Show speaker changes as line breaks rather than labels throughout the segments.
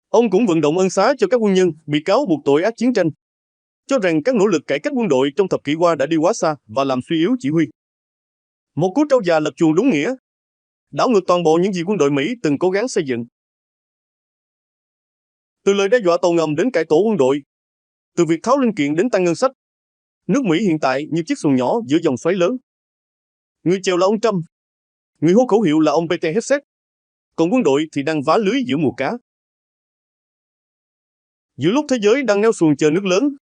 Ông cũng vận động ân xá cho các quân nhân bị cáo buộc tội ác chiến tranh, cho rằng các nỗ lực cải cách quân đội trong thập kỷ qua đã đi quá xa và làm suy yếu chỉ huy. Một cú trâu già lật chuồng đúng nghĩa, đảo ngược toàn bộ những gì quân đội Mỹ từng cố gắng xây dựng. Từ lời đe dọa tàu ngầm đến cải tổ quân đội, từ việc tháo linh kiện đến tăng ngân sách, nước Mỹ hiện tại như chiếc xuồng nhỏ giữa dòng xoáy lớn. Người chèo là ông Trump, người hô khẩu hiệu là ông Pete Hegseth, còn quân đội thì đang vá lưới giữa mùa cá. Giữa lúc thế giới đang neo xuồng chờ nước lớn,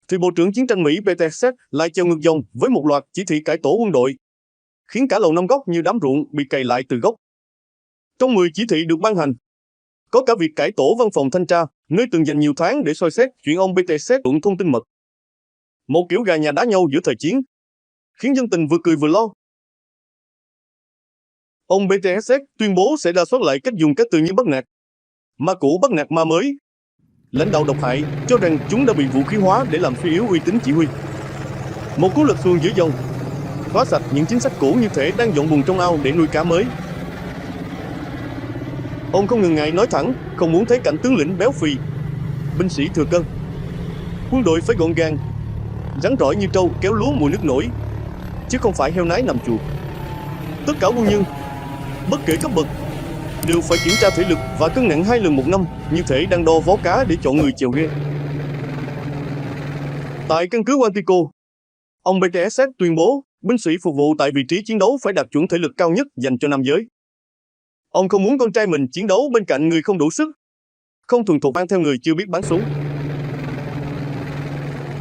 thì Bộ trưởng Chiến tranh Mỹ Pete Hegseth lại chèo ngược dòng với một loạt chỉ thị cải tổ quân đội, khiến cả Lầu Năm Góc như đám ruộng bị cày lại từ gốc. Trong 10 chỉ thị được ban hành, có cả việc cải tổ văn phòng thanh tra, nơi từng dành nhiều tháng để soi xét chuyện ông Pete Hegseth luận thông tin mật. Một kiểu gà nhà đá nhau giữa thời chiến, khiến dân tình vừa cười vừa lo. Ông Pete Hegseth tuyên bố sẽ rà soát lại cách dùng các từ như bắt nạt, ma cũ bắt nạt ma mới, lãnh đạo độc hại, cho rằng chúng đã bị vũ khí hóa để làm suy yếu uy tín chỉ huy. Một cú lật xuồng giữa dòng, xóa sạch những chính sách cũ như thể đang dọn bùn trong ao để nuôi cá mới. Ông không ngần ngại nói thẳng, không muốn thấy cảnh tướng lĩnh béo phì, binh sĩ thừa cân. Quân đội phải gọn gàng, rắn rỏi như trâu kéo lúa mùa nước nổi, chứ không phải heo nái nằm chuột. Tất cả quân nhân, bất kể cấp bậc, đều phải kiểm tra thể lực và cân nặng 2 lần một năm, như thể đang đo vó cá để chọn người chèo ghe. Tại căn cứ Quantico, ông Pete Hegseth tuyên bố binh sĩ phục vụ tại vị trí chiến đấu phải đạt chuẩn thể lực cao nhất dành cho nam giới. Ông không muốn con trai mình chiến đấu bên cạnh người không đủ sức, không thuần thục mang theo người chưa biết bắn súng.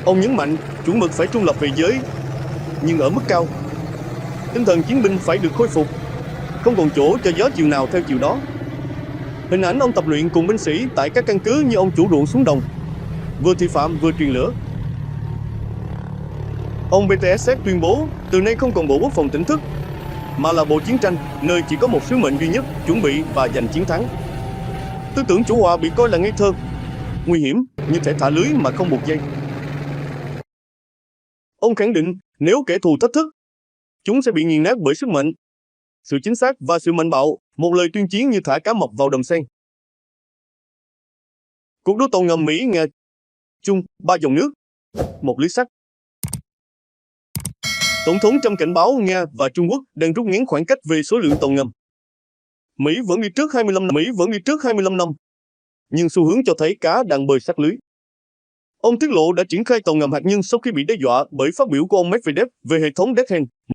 Ông nhấn mạnh chuẩn mực phải trung lập về giới, nhưng ở mức cao. Tinh thần chiến binh phải được khôi phục, không còn chỗ cho gió chiều nào theo chiều đó. Hình ảnh ông tập luyện cùng binh sĩ tại các căn cứ như ông chủ ruộng xuống đồng, vừa thị phạm vừa truyền lửa. Ông Pete Hegseth tuyên bố từ nay không còn Bộ Quốc phòng tỉnh thức, mà là Bộ Chiến tranh, nơi chỉ có một sứ mệnh duy nhất, chuẩn bị và giành chiến thắng. Tư tưởng chủ hòa bị coi là ngây thơ, nguy hiểm, như thể thả lưới mà không buộc dây. Ông khẳng định nếu kẻ thù thách thức, chúng sẽ bị nghiền nát bởi sức mạnh, sự chính xác và sự mạnh bạo, một lời tuyên chiến như thả cá mập vào đầm sen. Cuộc đua tàu ngầm Mỹ-Nga, Trung, 3 dòng nước, một lưới sắt. Tổng thống Trump cảnh báo Nga và Trung Quốc đang rút ngắn khoảng cách về số lượng tàu ngầm. Mỹ vẫn đi trước 25 năm, nhưng xu hướng cho thấy cá đang bơi sát lưới. Ông tiết lộ đã triển khai tàu ngầm hạt nhân sau khi bị đe dọa bởi phát biểu của ông Medvedev về hệ thống Dekhen.